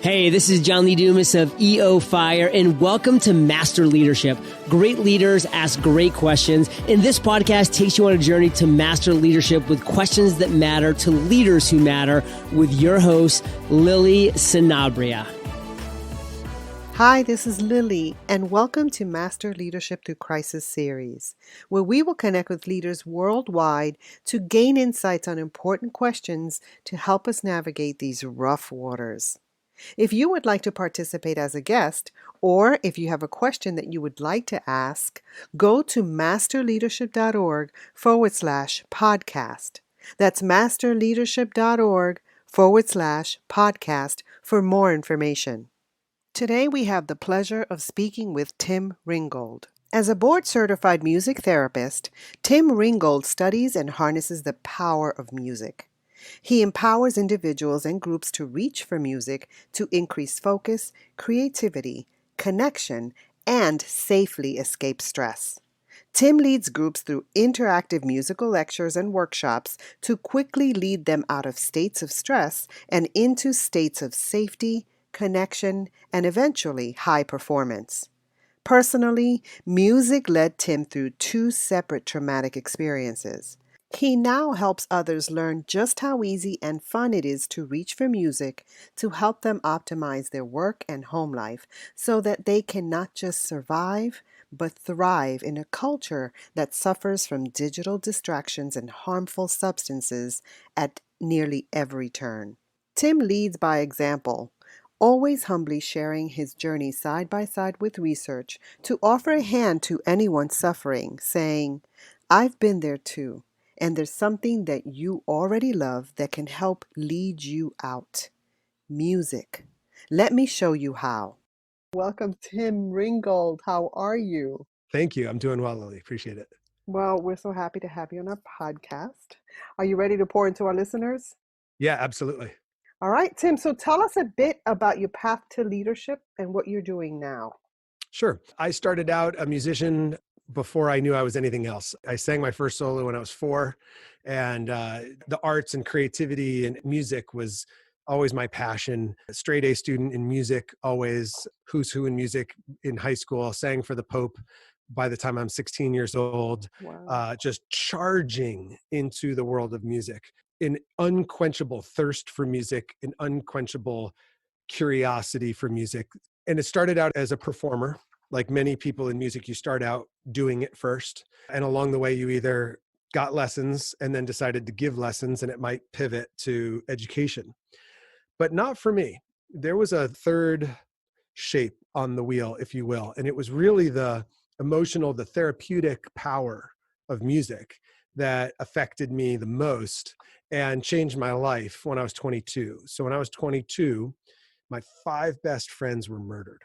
Hey, this is John Lee Dumas of EO Fire, and welcome to Master Leadership. Great leaders ask great questions, and this podcast takes you on a journey to master leadership with questions that matter to leaders who matter with your host, Lily Sanabria. Hi, this is Lily, and welcome to Master Leadership Through Crisis series, where we will connect with leaders worldwide to gain insights on important questions to help us navigate these rough waters. If you would like to participate as a guest, or if you have a question that you would like to ask, go to masterleadership.org/podcast. That's masterleadership.org/podcast for more information. Today we have the pleasure of speaking with Tim Ringgold. As a board-certified music therapist, Tim Ringgold studies and harnesses the power of music. He empowers individuals and groups to reach for music to increase focus, creativity, connection, and safely escape stress. Tim leads groups through interactive musical lectures and workshops to quickly lead them out of states of stress and into states of safety, connection, and eventually high performance. Personally, music led Tim through two separate traumatic experiences. He now helps others learn just how easy and fun it is to reach for music to help them optimize their work and home life so that they can not just survive, but thrive in a culture that suffers from digital distractions and harmful substances at nearly every turn. Tim leads by example, always humbly sharing his journey side by side with research to offer a hand to anyone suffering, saying, "I've been there too. And there's something that you already love that can help lead you out. Music. Let me show you how." Welcome, Tim Ringgold. How are you? Thank you. I'm doing well, Lily. Appreciate it. Well, we're so happy to have you on our podcast. Are you ready to pour into our listeners? Yeah, absolutely. All right, Tim. So tell us a bit about your path to leadership and what you're doing now. Sure. I started out a musician before I knew I was anything else. I sang my first solo when I was 4, and the arts and creativity and music was always my passion. A straight A student in music, always who's who in music in high school, sang for the Pope by the time I'm 16 years old, Wow. just charging into the world of music. An unquenchable thirst for music, an unquenchable curiosity for music. And it started out as a performer. Like many people in music, you start out doing it first. And along the way, you either got lessons and then decided to give lessons, and it might pivot to education. But not for me. There was a third shape on the wheel, if you will. And it was really the emotional, the therapeutic power of music that affected me the most and changed my life when I was 22. So when I was 22, my 5 best friends were murdered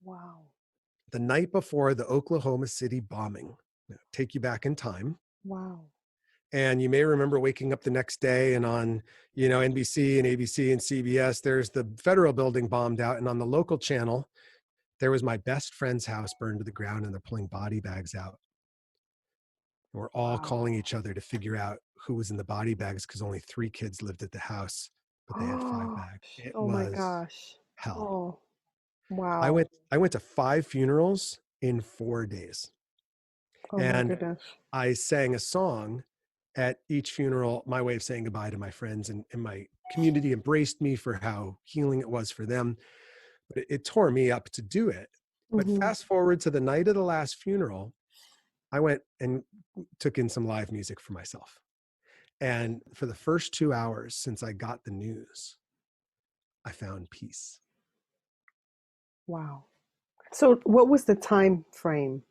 Wow. the night before the Oklahoma City bombing. Now, take you back in time. Wow. And you may remember waking up the next day and on, NBC and ABC and CBS, there's the federal building bombed out. And on the local channel, there was my best friend's house burned to the ground, and they're pulling body bags out. And we're all calling each other to figure out who was in the body bags because only 3 kids lived at the house, but they had 5 bags. It Oh my was gosh. hell. Oh, I wow. went to 5 funerals in 4 days. Oh my And goodness. I sang a song at each funeral, my way of saying goodbye to my friends, and my community embraced me for how healing it was for them. But it tore me up to do it. But Mm-hmm. fast forward to the night of the last funeral, I went and took in some live music for myself. And for the first 2 hours since I got the news, I found peace. Wow. So what was the time frame?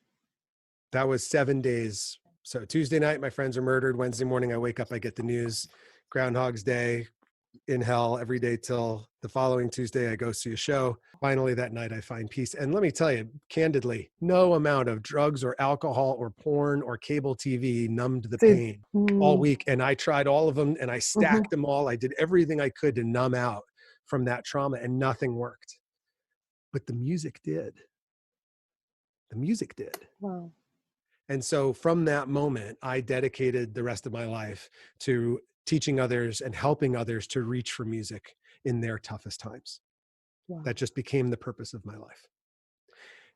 That was 7 days. So Tuesday night, my friends are murdered. Wednesday morning, I wake up, I get the news. Groundhog's Day, in hell every day till the following Tuesday, I go see a show. Finally, that night, I find peace. And let me tell you, candidly, no amount of drugs or alcohol or porn or cable TV numbed the Did, pain all mm, week. And I tried all of them and I mhm. stacked them all. I did everything I could to numb out from that trauma, and nothing worked. But the music did. The music did. Wow. And so from that moment, I dedicated the rest of my life to teaching others and helping others to reach for music in their toughest times. Wow. That just became the purpose of my life.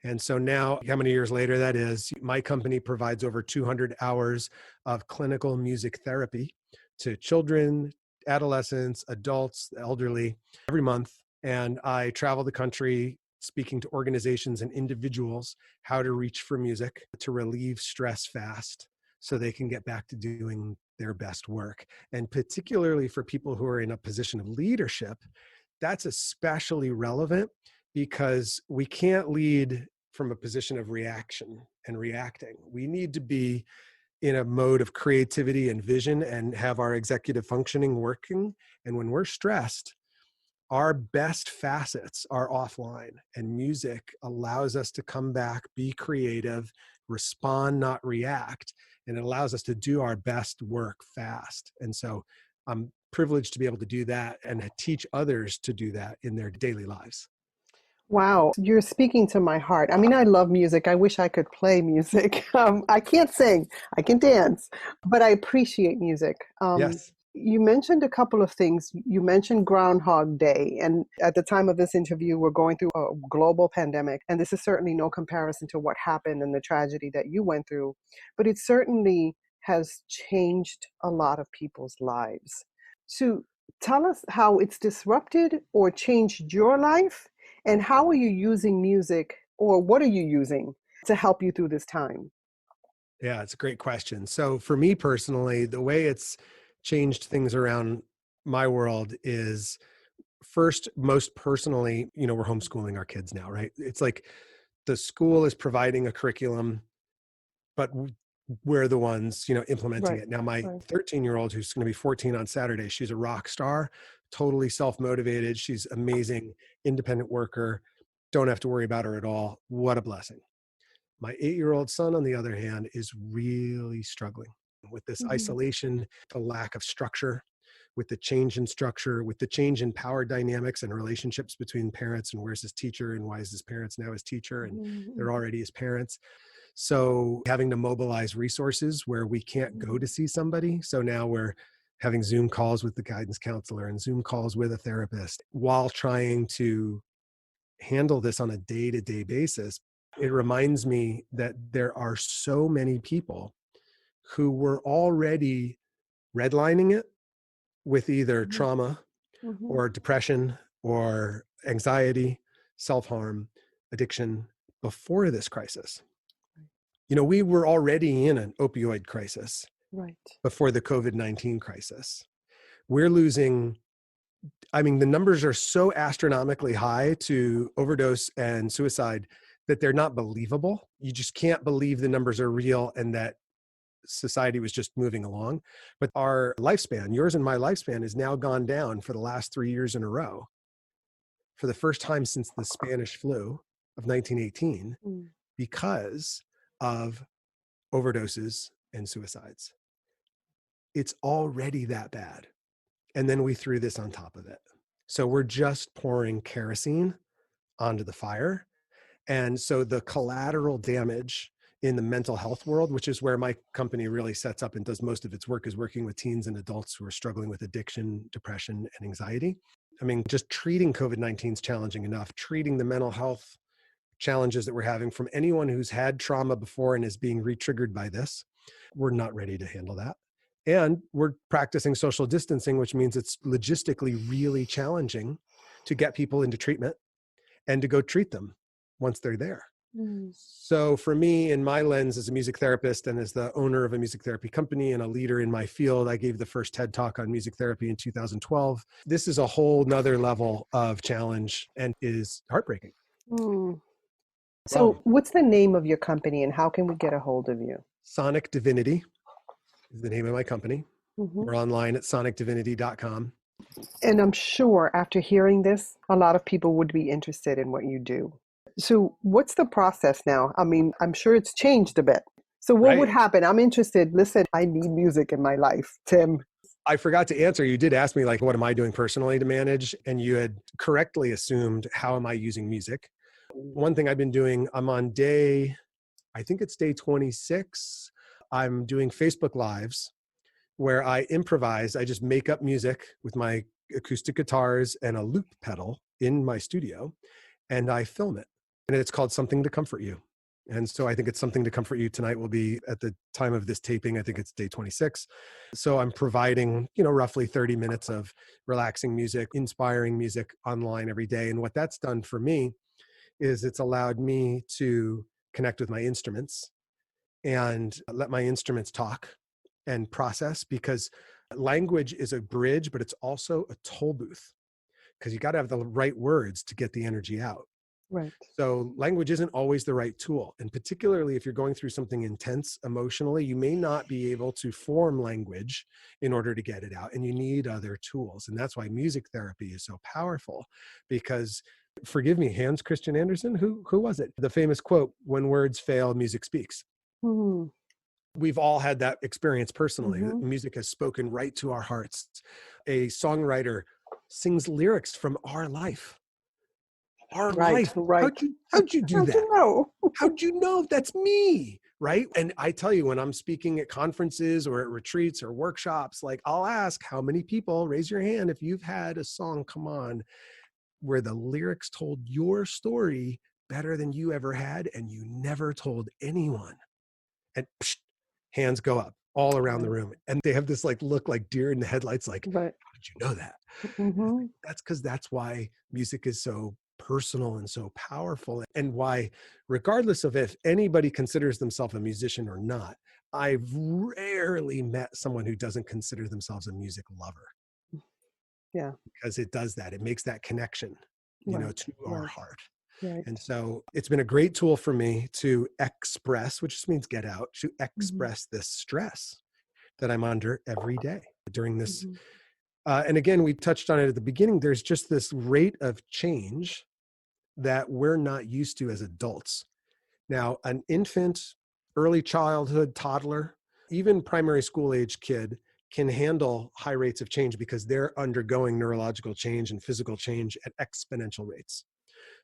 And so now, how many years later that is, my company provides over 200 hours of clinical music therapy to children, adolescents, adults, the elderly every month. And I travel the country speaking to organizations and individuals how to reach for music to relieve stress fast so they can get back to doing their best work. And particularly for people who are in a position of leadership, that's especially relevant because we can't lead from a position of reaction and reacting. We need to be in a mode of creativity and vision and have our executive functioning working. And when we're stressed, our best facets are offline, and music allows us to come back, be creative, respond, not react. And it allows us to do our best work fast. And so I'm privileged to be able to do that and teach others to do that in their daily lives. Wow, you're speaking to my heart. I mean, I love music. I wish I could play music. I can't sing, I can dance, but I appreciate music. Yes. You mentioned a couple of things. You mentioned Groundhog Day. And at the time of this interview, we're going through a global pandemic. And this is certainly no comparison to what happened and the tragedy that you went through. But it certainly has changed a lot of people's lives. So tell us how it's disrupted or changed your life. And how are you using music, or what are you using to help you through this time? Yeah, it's a great question. So for me personally, the way it's changed things around my world is first, most personally, we're homeschooling our kids now, right? It's like the school is providing a curriculum, but we're the ones, implementing Right, it. Now, my right. 13-year-old, who's going to be 14 on Saturday, she's a rock star, totally self-motivated. She's amazing, independent worker. Don't have to worry about her at all. What a blessing. My 8-year-old son, on the other hand, is really struggling with this Mhm, isolation, the lack of structure, with the change in structure, with the change in power dynamics and relationships between parents, and where's his teacher and why is his parents now his teacher and they're mhm, already his parents. So having to mobilize resources where we can't go mhm, to see somebody. So now we're having Zoom calls with the guidance counselor and Zoom calls with a therapist while trying to handle this on a day-to-day basis. It reminds me that there are so many people who were already redlining it with either mhm, trauma mhm. or depression or anxiety, self-harm, addiction before this crisis. We were already in an opioid crisis Right. before the COVID-19 crisis. We're losing, the numbers are so astronomically high to overdose and suicide that they're not believable. You just can't believe the numbers are real and that society was just moving along. But our lifespan, yours and my lifespan, has now gone down for the last 3 years in a row for the first time since the Spanish flu of 1918 Mm. because of overdoses and suicides. It's already that bad. And then we threw this on top of it. So we're just pouring kerosene onto the fire. And so the collateral damage in the mental health world, which is where my company really sets up and does most of its work, is working with teens and adults who are struggling with addiction, depression, and anxiety. Just treating COVID-19 is challenging enough. Treating the mental health challenges that we're having from anyone who's had trauma before and is being re-triggered by this, we're not ready to handle that. And we're practicing social distancing, which means it's logistically really challenging to get people into treatment and to go treat them once they're there. Mm. So for me, in my lens as a music therapist and as the owner of a music therapy company and a leader in my field, I gave the first TED Talk on music therapy in 2012. This is a whole nother level of challenge and is heartbreaking. Mm. Well, So, what's the name of your company and how can we get a hold of you? Sonic Divinity is the name of my company. Mhm. We're online at sonicdivinity.com. And I'm sure after hearing this, a lot of people would be interested in what you do. So, what's the process now? I mean, I'm sure it's changed a bit. So, what would Right. happen? I'm interested. Listen, I need music in my life, Tim. I forgot to answer. You did ask me, like, what am I doing personally to manage? And you had correctly assumed, how am I using music? One thing I've been doing, I'm on I think it's day 26. I'm doing Facebook Lives where I improvise. I just make up music with my acoustic guitars and a loop pedal in my studio, and I film it. And it's called Something to Comfort You. And so I think it's Something to Comfort You tonight will be, at the time of this taping, I think it's day 26. So I'm providing, roughly 30 minutes of relaxing music, inspiring music online every day. And what that's done for me is it's allowed me to connect with my instruments and let my instruments talk and process, because language is a bridge, but it's also a toll booth, because you got to have the right words to get the energy out. Right. So language isn't always the right tool. And particularly if you're going through something intense emotionally, you may not be able to form language in order to get it out. And you need other tools. And that's why music therapy is so powerful, because, forgive me, Hans Christian Andersen, who was it? The famous quote, "When words fail, music speaks." Mm-hmm. We've all had that experience personally. Mm-hmm. Music has spoken right to our hearts. A songwriter sings lyrics from our life. Our life. Right. How'd you do How'd that? you know? How'd you know? That's me, right? And I tell you, when I'm speaking at conferences or at retreats or workshops, like, I'll ask, how many people, raise your hand if you've had a song come on where the lyrics told your story better than you ever had, and you never told anyone. And hands go up all around the room. And they have this look like deer in the headlights, like, Right. how did you know that? Mm-hmm. That's because that's why music is so personal and so powerful, and why, regardless of if anybody considers themselves a musician or not, I've rarely met someone who doesn't consider themselves a music lover. Yeah. Because it does that. It makes that connection, to our heart. Right. And so it's been a great tool for me to express, which just means get out, to express this stress that I'm under every day during this. And again, we touched on it at the beginning. There's just this rate of change that we're not used to as adults. Now, an infant, early childhood, toddler, even primary school age kid can handle high rates of change, because they're undergoing neurological change and physical change at exponential rates.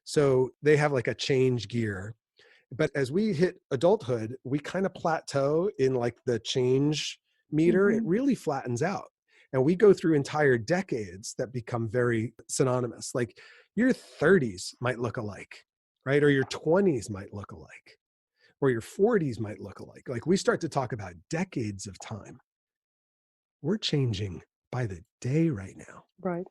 So they have like a change gear. But as we hit adulthood, we kind of plateau in the change meter. It really flattens out. And we go through entire decades that become very synonymous. Like your 30s might look alike, right? Or your 20s might look alike, or your 40s might look alike. Like we start to talk about decades of time. We're changing by the day right now. Right.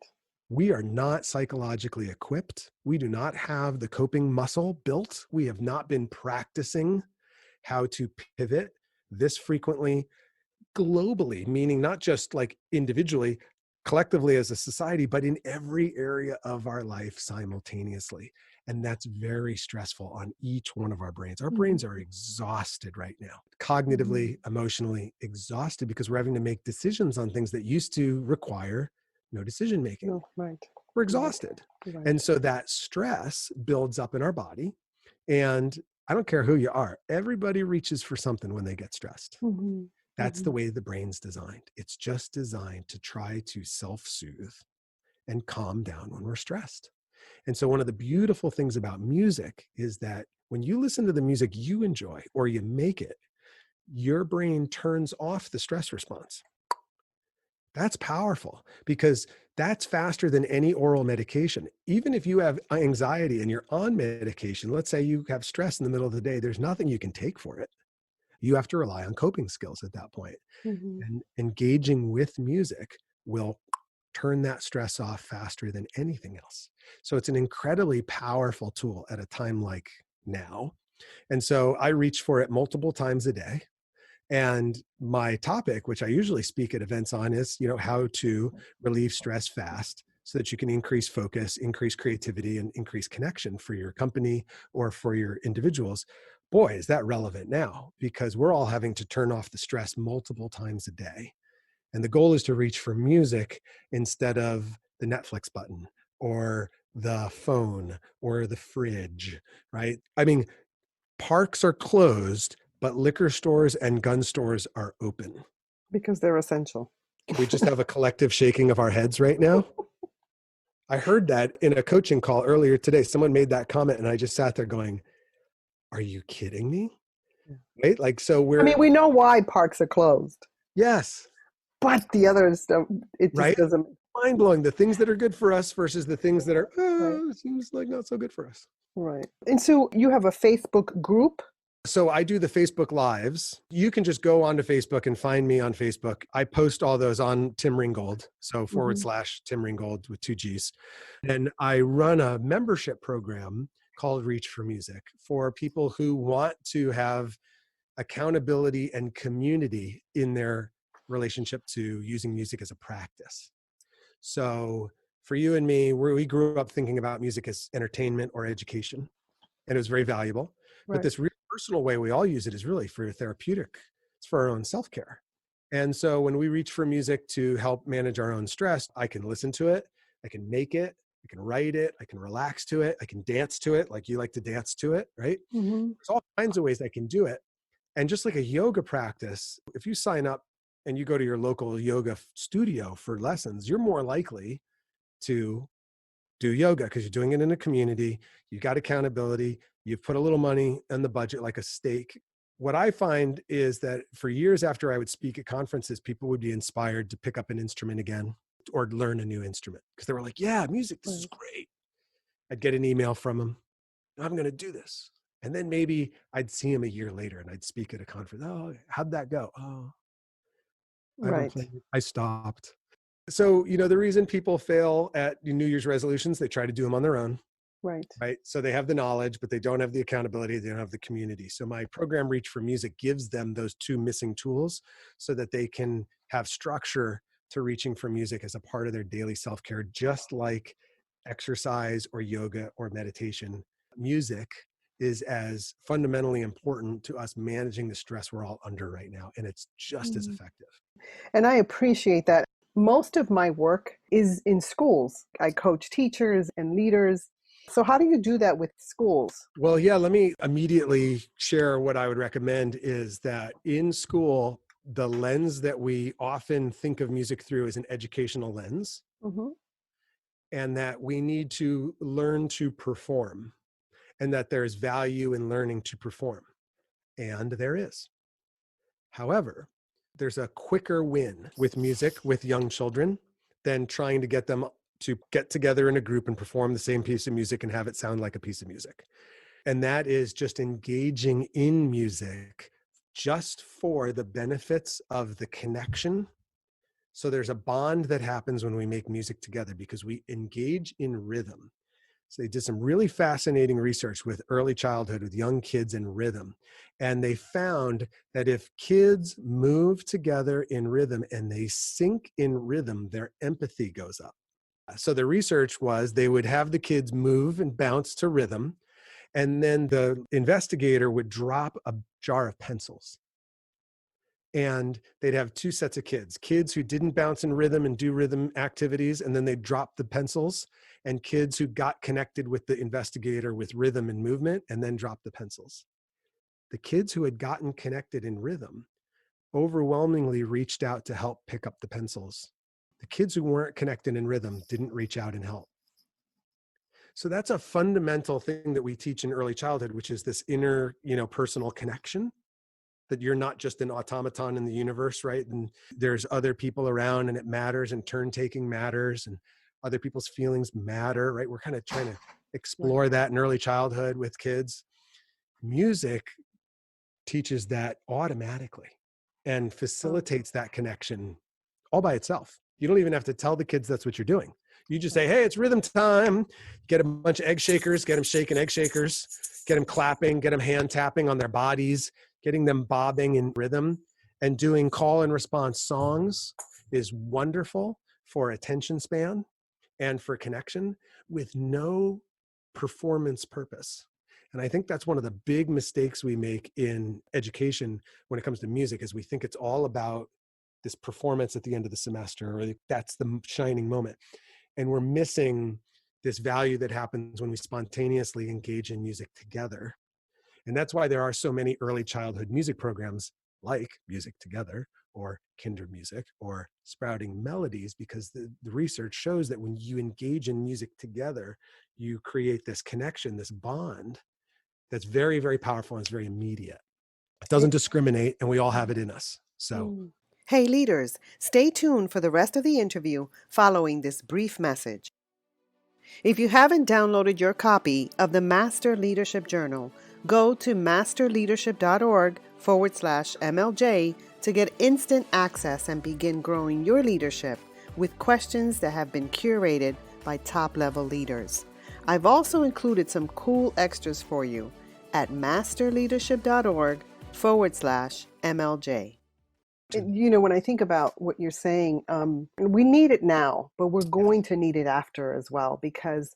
We are not psychologically equipped. We do not have the coping muscle built. We have not been practicing how to pivot this frequently globally, meaning not just individually, collectively as a society, but in every area of our life simultaneously. And that's very stressful on each one of our brains. Our brains are exhausted right now, cognitively, emotionally exhausted, because we're having to make decisions on things that used to require no decision making. No, right. We're exhausted. Right. And so that stress builds up in our body. And I don't care who you are, everybody reaches for something when they get stressed. That's the way the brain's designed. It's just designed to try to self-soothe and calm down when we're stressed. And so one of the beautiful things about music is that when you listen to the music you enjoy or you make it, your brain turns off the stress response. That's powerful, because that's faster than any oral medication. Even if you have anxiety and you're on medication, let's say you have stress in the middle of the day, there's nothing you can take for it. You have to rely on coping skills at that point. And engaging with music will turn that stress off faster than anything else. So it's an incredibly powerful tool at a time like now. And so I reach for it multiple times a day. And my topic, which I usually speak at events on, is, how to relieve stress fast so that you can increase focus, increase creativity, and increase connection for your company or for your individuals. Boy, is that relevant now, because we're all having to turn off the stress multiple times a day. And the goal is to reach for music instead of the Netflix button or the phone or the fridge, right? I mean, parks are closed, but liquor stores and gun stores are open. Because they're essential. Can we just have a collective shaking of our heads right now? I heard that in a coaching call earlier today. Someone made that comment and I just sat there going, are you kidding me? Right? So we know why parks are closed. Yes. But the other stuff, it just right? doesn't. mind blowing. The things that are good for us versus the things that are, Right. seems like not so good for us. Right. And so you have a Facebook group? So I do the Facebook Lives. You can just go onto Facebook and find me on Facebook. I post all those on Tim Ringgold. So / Tim Ringgold with 2 G's. And I run a membership program called Reach for Music for people who want to have accountability and community in their relationship to using music as a practice. So for you and me, we grew up thinking about music as entertainment or education, and it was very valuable. But Right. this real personal way we all use it is really for therapeutic. It's for our own self-care. And so when we reach for music to help manage our own stress, I can listen to it, I can make it, I can write it, I can relax to it, I can dance to it, like you like to dance to it, right? Mm-hmm. There's all kinds of ways I can do it. And just like a yoga practice, if you sign up and you go to your local yoga studio for lessons, you're more likely to do yoga because you're doing it in a community. You've got accountability. You've put a little money in the budget, like a stake. What I find is that for years after I would speak at conferences, people would be inspired to pick up an instrument again or learn a new instrument because they were like, yeah, music, this is great. I'd get an email from them. I'm going to do this. And then maybe I'd see him a year later and I'd speak at a conference. Oh, how'd that go? Oh, I haven't Right. played. I stopped. So, the reason people fail at New Year's resolutions, they try to do them on their own, Right. right? So they have the knowledge, but they don't have the accountability. They don't have the community. So my program Reach for Music gives them those two missing tools so that they can have structure to reaching for music as a part of their daily self-care, just like exercise or yoga or meditation. Music is as fundamentally important to us managing the stress we're all under right now. And it's just as effective. And I appreciate that. Most of my work is in schools. I coach teachers and leaders. So how do you do that with schools? Well, yeah, let me immediately share what I would recommend is that in school, the lens that we often think of music through is an educational lens, Mm-hmm. and that we need to learn to perform, and that there's value in learning to perform. And there is. However, there's a quicker win with music with young children than trying to get them to get together in a group and perform the same piece of music and have it sound like a piece of music. And that is just engaging in music just for the benefits of the connection. So there's a bond that happens when we make music together because we engage in rhythm. So they did some really fascinating research with early childhood, with young kids and rhythm. And they found that if kids move together in rhythm and they sync in rhythm, their empathy goes up. So the research was they would have the kids move and bounce to rhythm. And then the investigator would drop a jar of pencils. And they'd have two sets of kids who didn't bounce in rhythm and do rhythm activities, and then they'd drop the pencils, and kids who got connected with the investigator with rhythm and movement, and then dropped the pencils. The kids who had gotten connected in rhythm overwhelmingly reached out to help pick up the pencils. The kids who weren't connected in rhythm didn't reach out and help. So that's a fundamental thing that we teach in early childhood, which is this inner, personal connection, that you're not just an automaton in the universe, right? And there's other people around and it matters, and turn taking matters, and other people's feelings matter, right? We're kind of trying to explore that in early childhood with kids. Music teaches that automatically and facilitates that connection all by itself. You don't even have to tell the kids that's what you're doing. You just say, hey, it's rhythm time. Get a bunch of egg shakers, get them shaking egg shakers, get them clapping, get them hand tapping on their bodies, getting them bobbing in rhythm. And doing call and response songs is wonderful for attention span and for connection with no performance purpose. And I think that's one of the big mistakes we make in education when it comes to music, is we think it's all about this performance at the end of the semester, or that's the shining moment. And we're missing this value that happens when we spontaneously engage in music together. And that's why there are so many early childhood music programs like Music Together or Kinder Music or Sprouting Melodies, because the research shows that when you engage in music together, you create this connection, this bond that's very, very powerful and it's very immediate. It doesn't discriminate, and we all have it in us. So Hey leaders, stay tuned for the rest of the interview following this brief message. If you haven't downloaded your copy of the Master Leadership Journal, go to masterleadership.org/MLJ to get instant access and begin growing your leadership with questions that have been curated by top-level leaders. I've also included some cool extras for you at masterleadership.org/MLJ. When I think about what you're saying, we need it now, but we're going to need it after as well, because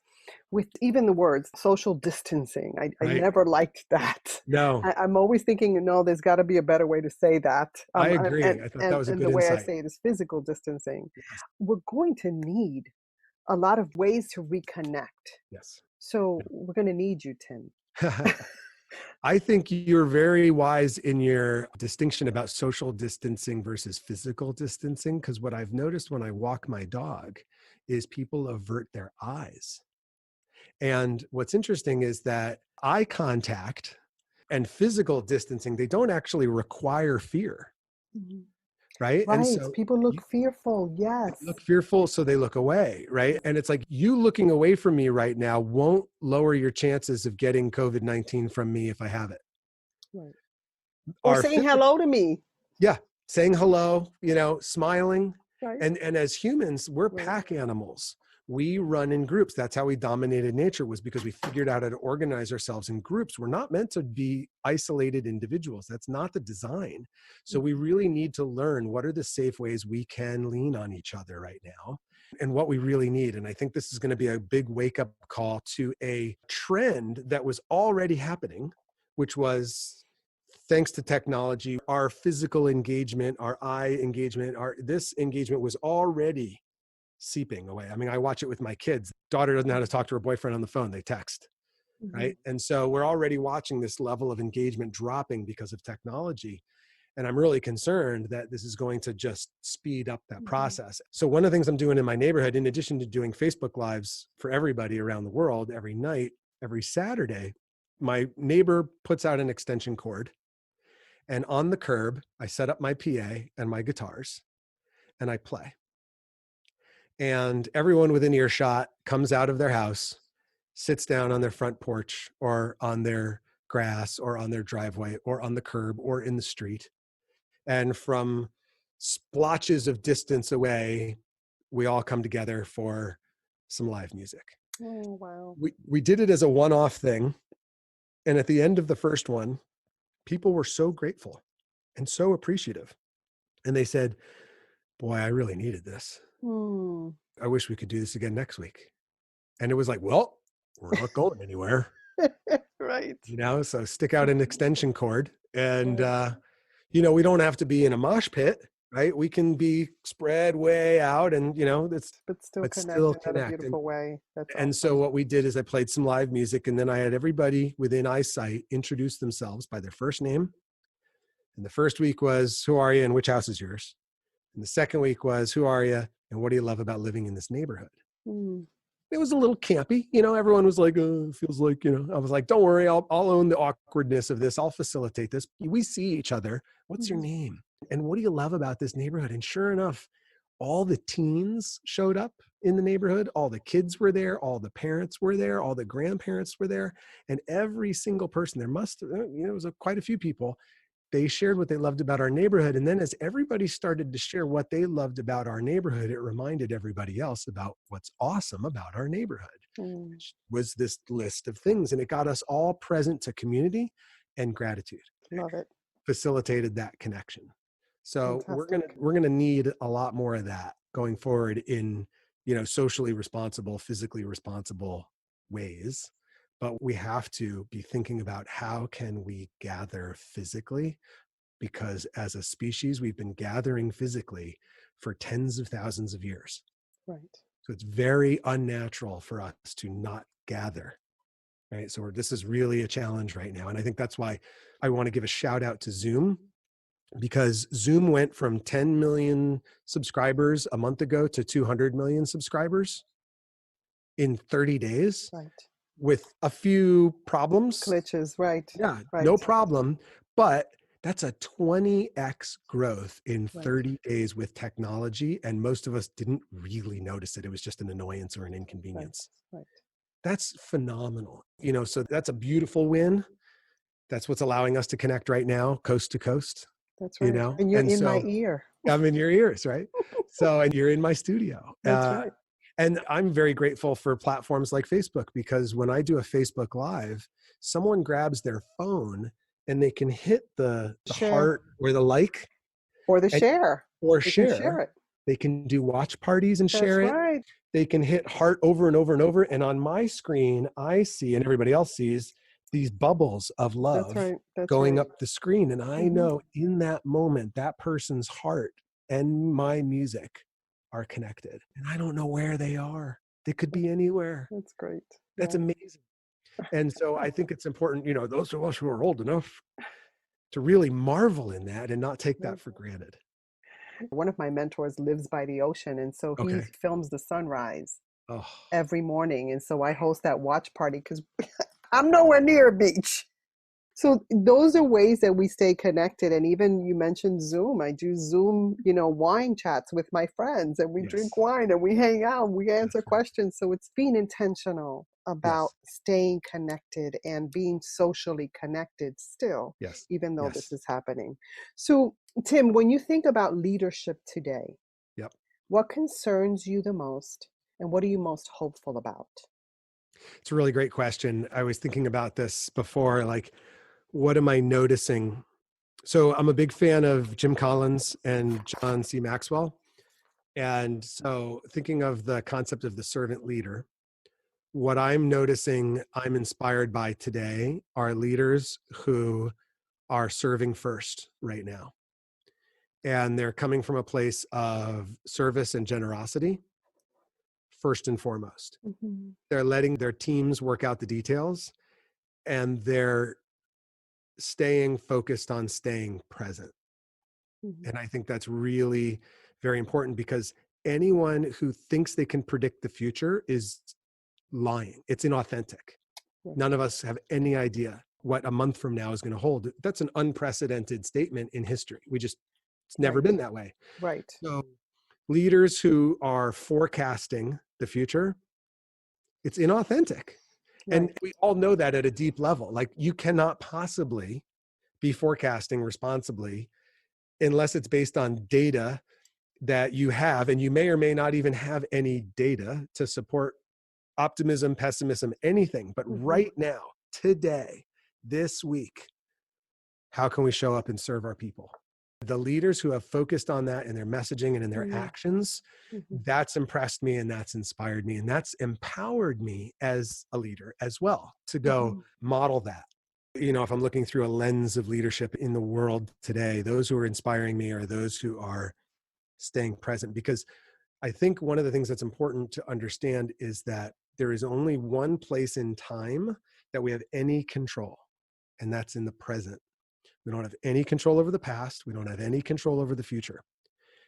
with even the words social distancing, I Right. never liked that. No, I'm always thinking, no, there's got to be a better way to say that. I agree. And, I thought that and, was a and good the way I insight. say it is physical distancing. Yes. We're going to need a lot of ways to reconnect. Yes. So we're going to need you, Tim. I think you're very wise in your distinction about social distancing versus physical distancing, because what I've noticed when I walk my dog is people avert their eyes. And what's interesting is that eye contact and physical distancing, they don't actually require fear, Mhm. right? And Right. so People look fearful. Yes. they look fearful, so they look away, right? And it's like, you looking away from me right now won't lower your chances of getting COVID-19 from me if I have it. Right. Or Our saying hello to me. Yeah, saying hello, smiling. Right. And as humans, we're Right. pack animals. We run in groups. That's how we dominated nature, was because we figured out how to organize ourselves in groups. We're not meant to be isolated individuals. That's not the design. So we really need to learn what are the safe ways we can lean on each other right now and what we really need. And I think this is going to be a big wake up call to a trend that was already happening, which was, thanks to technology, our physical engagement, our eye engagement, this engagement was already seeping away. I mean, I watch it with my kids. Daughter doesn't know how to talk to her boyfriend on the phone. They text, right? And so we're already watching this level of engagement dropping because of technology. And I'm really concerned that this is going to just speed up that process. So one of the things I'm doing in my neighborhood, in addition to doing Facebook Lives for everybody around the world every night, every Saturday, my neighbor puts out an extension cord. And on the curb, I set up my PA and my guitars and I play. And everyone within earshot comes out of their house, sits down on their front porch or on their grass or on their driveway or on the curb or in the street. And from splotches of distance away, we all come together for some live music. Oh, wow. We did it as a one-off thing. And at the end of the first one, people were so grateful and so appreciative. And they said, boy, I really needed this. I wish we could do this again next week. And it was like, well, we're not going anywhere. Right. So stick out an extension cord and, we don't have to be in a mosh pit, right? We can be spread way out and, But still connect. in a beautiful way. That's And so what we did is I played some live music and then I had everybody within eyesight introduce themselves by their first name. And the first week was, who are you and which house is yours? And the second week was, who are you and what do you love about living in this neighborhood? It was a little campy. Everyone was like, it feels like, I was like, don't worry, I'll own the awkwardness of this. I'll facilitate this. We see each other. What's your name? And what do you love about this neighborhood? And sure enough, all the teens showed up in the neighborhood. All the kids were there. All the parents were there. All the grandparents were there. And every single person, there was quite a few people. They shared what they loved about our neighborhood. And then as everybody started to share what they loved about our neighborhood, it reminded everybody else about what's awesome about our neighborhood, which was this list of things. And it got us all present to community and gratitude. Love it. Facilitated that connection. So Fantastic. we're gonna need a lot more of that going forward in, socially responsible, physically responsible ways. But we have to be thinking about how can we gather physically, because as a species, we've been gathering physically for tens of thousands of years. Right. So it's very unnatural for us to not gather, right? So this is really a challenge right now. And I think that's why I want to give a shout out to Zoom, because Zoom went from 10 million subscribers a month ago to 200 million subscribers in 30 days. Right. With a few problems. Glitches, right. Yeah, right. No problem. But That's a 20x growth in Right. 30 days with technology. And most of us didn't really notice it. It was just an annoyance or an Right. inconvenience. Right. That's phenomenal. So that's a beautiful win. That's what's allowing us to connect right now, coast to coast, That's right. And you're and in my so ear. I'm in your ears, right? So, and you're in my studio. That's right. And I'm very grateful for platforms like Facebook, because when I do a Facebook Live, someone grabs their phone and they can hit the Share heart or the like or the and, share. or You can share share. it. They can do watch parties and That's share it. right. They can hit heart over and over and over. And on my screen, I see, and everybody else sees, these bubbles of That's love right. That's going right. up the screen. And I know in that moment, that person's heart and my music are connected. And I don't know where they are. They could be anywhere. That's great. That's Yeah. amazing. And so I think it's important, those of us who are old enough to really marvel in that and not take that for granted. One of my mentors lives by the ocean, and so he Okay. films the sunrise Oh, every morning. And so I host that watch party because I'm nowhere near a beach. So those are ways that we stay connected. And even you mentioned Zoom. I do Zoom, wine chats with my friends, and we drink yes. wine and we hang out and we answer That's right. questions. So it's being intentional about Yes. staying connected and being socially connected still, Yes. even though this Yes. is happening. So, Tim, when you think about leadership today, Yep. what concerns you the most and what are you most hopeful about? It's a really great question. I was thinking about this before, like, what am I noticing? So I'm a big fan of Jim Collins and John C. Maxwell. And so thinking of the concept of the servant leader, what I'm noticing I'm inspired by today are leaders who are serving first right now. And they're coming from a place of service and generosity, first and foremost. Mhm. They're letting their teams work out the details, and they're staying focused on staying present. Mhm. And I think that's really very important, because anyone who thinks they can predict the future is lying. It's inauthentic. Right. None of us have any idea what a month from now is going to hold. That's an unprecedented statement in history. It's never Right. been that way. Right. So leaders who are forecasting the future, it's inauthentic. And Right. we all know that at a deep level. Like, you cannot possibly be forecasting responsibly unless it's based on data that you have, and you may or may not even have any data to support optimism, pessimism, anything. But Mhm. right now, today, this week, how can we show up and serve our people? The leaders who have focused on that in their messaging and in their Mhm. actions, Mhm. that's impressed me and that's inspired me and that's empowered me as a leader as well to go Mhm. model that. If I'm looking through a lens of leadership in the world today, those who are inspiring me are those who are staying present. Because I think one of the things that's important to understand is that there is only one place in time that we have any control, and that's in the present. We don't have any control over the past. We don't have any control over the future.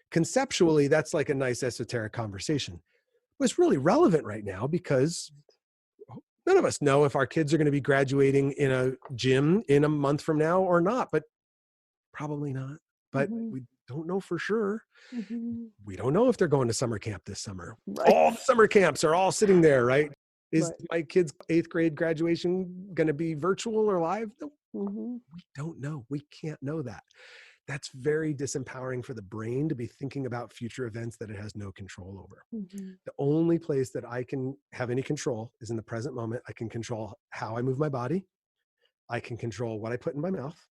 Conceptually, that's like a nice esoteric conversation. But it's really relevant right now, because none of us know if our kids are going to be graduating in a gym in a month from now or not, but probably not. But Mhm. we don't know for sure. Mhm. We don't know if they're going to summer camp this summer. Right. All the summer camps are all sitting there, right? Is Right. my kid's 8th grade graduation going to be virtual or live? No, Mhm. we don't know. We can't know that. That's very disempowering for the brain to be thinking about future events that it has no control over. Mhm. The only place that I can have any control is in the present moment. I can control how I move my body. I can control what I put in my mouth,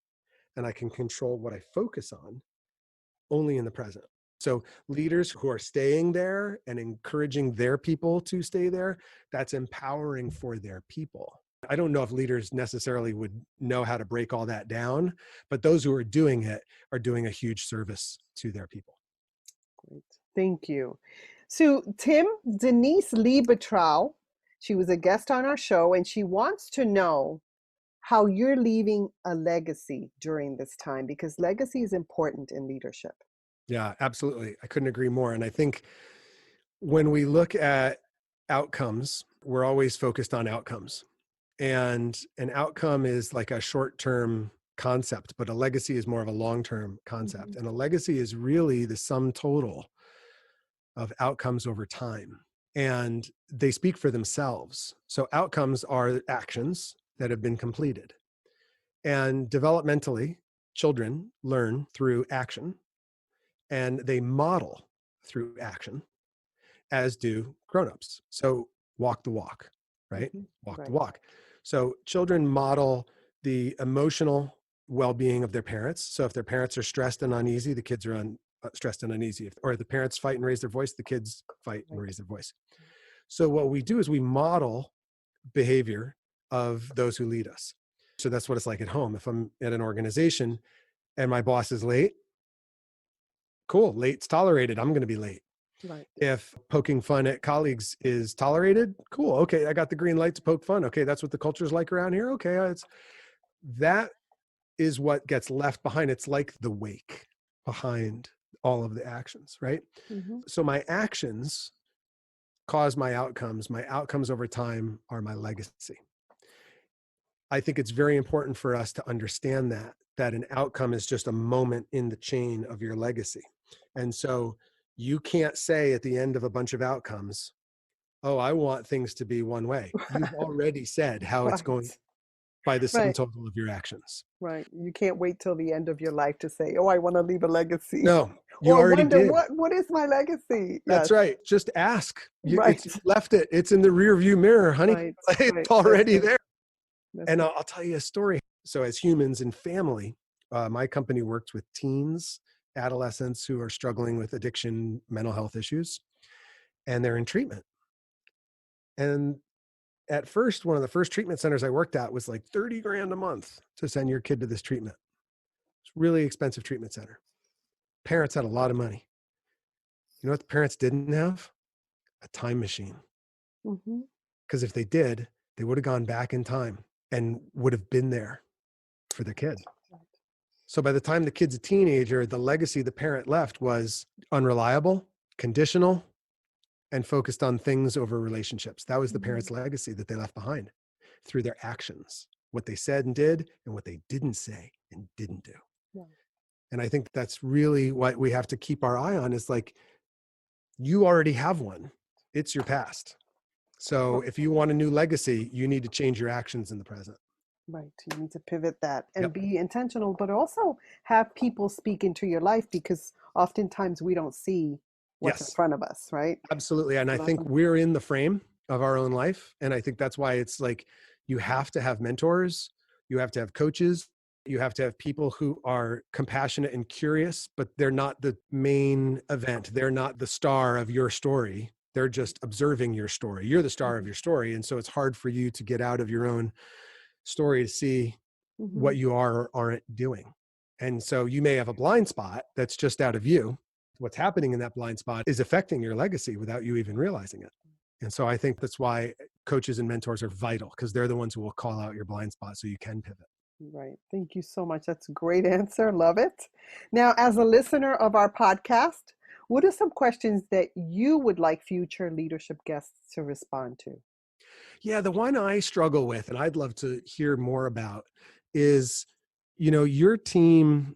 and I can control what I focus on only in the present. So leaders who are staying there and encouraging their people to stay there, that's empowering for their people. I don't know if leaders necessarily would know how to break all that down, but those who are doing it are doing a huge service to their people. Great. Thank you. So, Tim, Denise Liebetrau, she was a guest on our show, and she wants to know how you're leaving a legacy during this time, because legacy is important in leadership. Yeah, absolutely. I couldn't agree more. And I think when we look at outcomes, we're always focused on outcomes. And an outcome is like a short-term concept, but a legacy is more of a long-term concept. And a legacy is really the sum total of outcomes over time. And they speak for themselves. So outcomes are actions that have been completed. And developmentally, children learn through action and they model through action, as do grownups. So walk the walk, right? Walk the walk. So children model the emotional well-being of their parents. So if their parents are stressed and uneasy, the kids are stressed and uneasy. Or the parents fight and raise their voice, the kids fight and raise their voice. So what we do is we model behavior of those who lead us. So that's what it's like at home. If I'm at an organization and my boss is late, cool, late's tolerated. I'm going to be late. Right. If poking fun at colleagues is tolerated, cool. Okay, I got the green light to poke fun. Okay, that's what the culture's like around here. Okay, that is what gets left behind. It's like the wake behind all of the actions, right? So my actions cause my outcomes. My outcomes over time are my legacy. I think it's very important for us to understand that an outcome is just a moment in the chain of your legacy. And so you can't say at the end of a bunch of outcomes, oh, I want things to be one way. You've already said how it's going by the sum total of your actions. Right. You can't wait till the end of your life to say, oh, I want to leave a legacy. No, you already did. What is my legacy? That's right. Just ask. You left it. It's in the rear view mirror, honey. It's already there. And I'll tell you a story. So as humans and family, my company worked with teens, adolescents who are struggling with addiction, mental health issues, and they're in treatment. And at first, one of the first treatment centers I worked at was like 30 grand a month to send your kid to this treatment. It's a really expensive treatment center. Parents had a lot of money. You know what the parents didn't have? A time machine. Because if they did, they would have gone back in time and would have been there for their kid. So by the time the kid's a teenager, the legacy the parent left was unreliable, conditional, and focused on things over relationships. That was the parents' legacy that they left behind through their actions, what they said and did, and what they didn't say and didn't do. Yeah. And I think that's really what we have to keep our eye on is like, you already have one. It's your past. So if you want a new legacy, you need to change your actions in the present. Right. You need to pivot that and be intentional, but also have people speak into your life because oftentimes we don't see what's in front of us, right? Absolutely. And I think we're in the frame of our own life. And I think that's why it's like, you have to have mentors, you have to have coaches, you have to have people who are compassionate and curious, but they're not the main event. They're not the star of your story. They're just observing your story. You're the star of your story. And so it's hard for you to get out of your own story to see what you are or aren't doing. And so you may have a blind spot that's just out of view. What's happening in that blind spot is affecting your legacy without you even realizing it. And so I think that's why coaches and mentors are vital, because they're the ones who will call out your blind spot so you can pivot. Right. Thank you so much. That's a great answer. Love it. Now, as a listener of our podcast, what are some questions that you would like future leadership guests to respond to? Yeah, the one I struggle with, and I'd love to hear more about, is, your team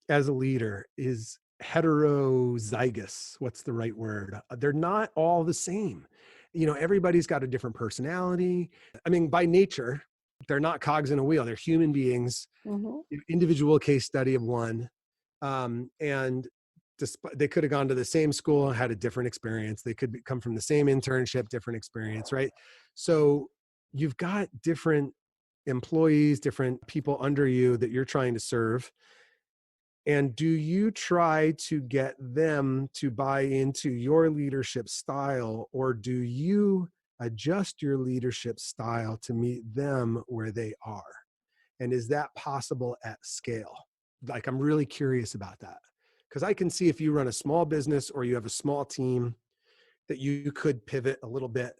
as a leader is heterozygous. What's the right word? They're not all the same. Everybody's got a different personality. I mean, by nature, they're not cogs in a wheel. They're human beings, individual case study of one. And they could have gone to the same school and had a different experience. They could come from the same internship, different experience, right? So you've got different employees, different people under you that you're trying to serve. And do you try to get them to buy into your leadership style, or do you adjust your leadership style to meet them where they are? And is that possible at scale? Like, I'm really curious about that. Because I can see if you run a small business or you have a small team that you could pivot a little bit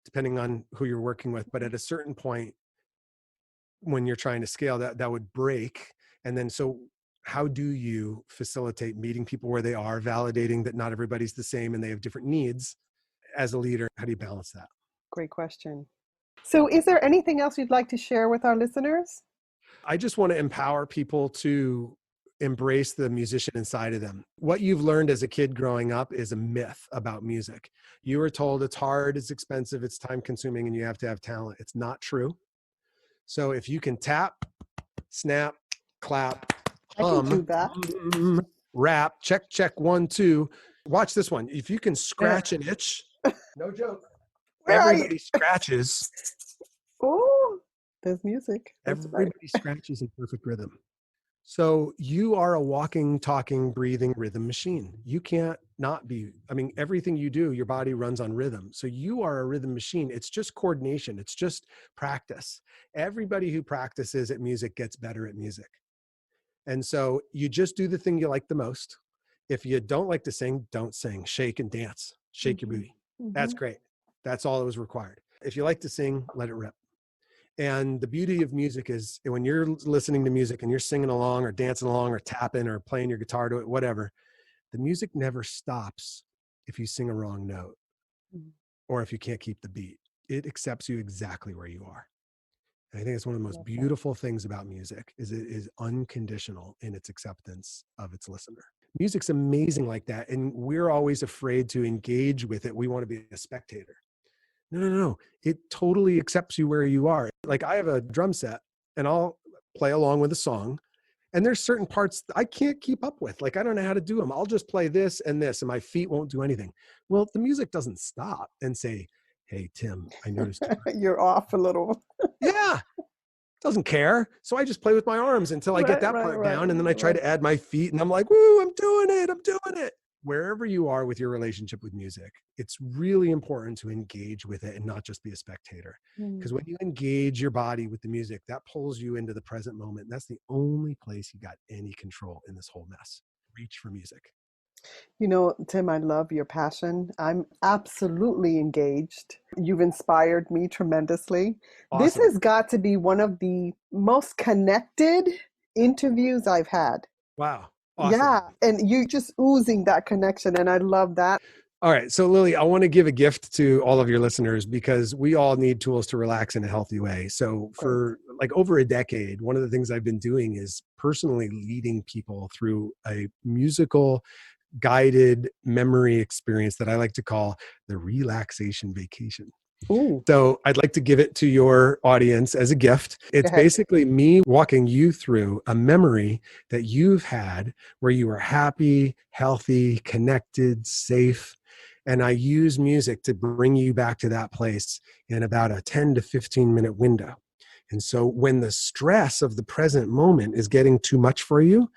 depending on who you're working with. But at a certain point, when you're trying to scale, that would break. And then so how do you facilitate meeting people where they are, validating that not everybody's the same and they have different needs? As a leader, how do you balance that? Great question. So is there anything else you'd like to share with our listeners? I just want to empower people to embrace the musician inside of them. What you've learned as a kid growing up is a myth about music. You were told it's hard, it's expensive, it's time consuming, and you have to have talent. It's not true. So if you can tap, snap, clap, I can do that. rap, check, 1, 2. Watch this one. If you can scratch an itch, no joke. Everybody scratches. Oh, there's music. That's Everybody scratches in perfect rhythm. So you are a walking, talking, breathing rhythm machine. You can't not be. I mean, everything you do, your body runs on rhythm. So you are a rhythm machine. It's just coordination. It's just practice. Everybody who practices at music gets better at music. And so you just do the thing you like the most. If you don't like to sing, don't sing. Shake and dance. Shake your booty. That's great. That's all that was required. If you like to sing, let it rip. And the beauty of music is when you're listening to music and you're singing along or dancing along or tapping or playing your guitar to it, whatever, the music never stops if you sing a wrong note or if you can't keep the beat. It accepts you exactly where you are. And I think it's one of the most beautiful things about music is it is unconditional in its acceptance of its listener. Music's amazing like that. And we're always afraid to engage with it. We want to be a spectator. No. It totally accepts you where you are. Like I have a drum set and I'll play along with a song. And there's certain parts I can't keep up with. Like I don't know how to do them. I'll just play this and my feet won't do anything. Well, the music doesn't stop and say, hey, Tim, I noticed you're off a little. Yeah. Doesn't care. So I just play with my arms until I get that part down. And then I try to add my feet and I'm like, woo, I'm doing it. Wherever you are with your relationship with music, it's really important to engage with it and not just be a spectator. Because when you engage your body with the music, that pulls you into the present moment. And that's the only place you got any control in this whole mess. Reach for music. You know, Tim, I love your passion. I'm absolutely engaged. You've inspired me tremendously. Awesome. This has got to be one of the most connected interviews I've had. Wow. Awesome. Yeah. And you're just oozing that connection. And I love that. All right. So Lily, I want to give a gift to all of your listeners because we all need tools to relax in a healthy way. So for like over a decade, one of the things I've been doing is personally leading people through a musical guided memory experience that I like to call the Relaxation Vacation. Ooh. So I'd like to give it to your audience as a gift. It's basically me walking you through a memory that you've had where you were happy, healthy, connected, safe. And I use music to bring you back to that place in about a 10 to 15 minute window. And so when the stress of the present moment is getting too much for you,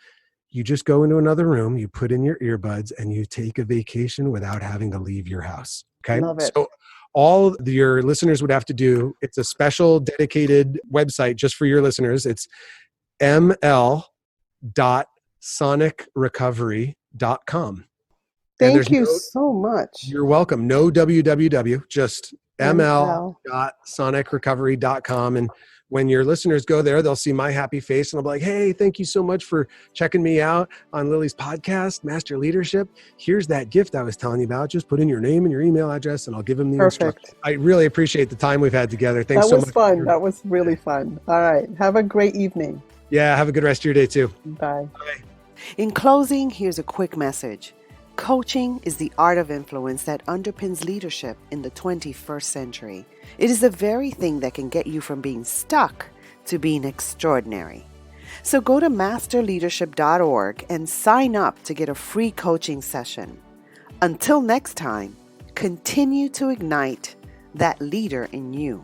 you just go into another room, you put in your earbuds, and you take a vacation without having to leave your house. Okay. Love it. So all your listeners would have to do, it's a special dedicated website just for your listeners. It's ml.sonicrecovery.com. Thank you so much. You're welcome. No www, just ml.sonicrecovery.com. And when your listeners go there, they'll see my happy face and I'll be like, hey, thank you so much for checking me out on Lily's podcast, Master Leadership. Here's that gift I was telling you about. Just put in your name and your email address and I'll give them the instructions. I really appreciate the time we've had together. Thanks so much. That was fun. That was really fun. All right. Have a great evening. Yeah. Have a good rest of your day too. Bye. Bye. In closing, here's a quick message. Coaching is the art of influence that underpins leadership in the 21st century. It is the very thing that can get you from being stuck to being extraordinary. So go to masterleadership.org and sign up to get a free coaching session. Until next time, continue to ignite that leader in you.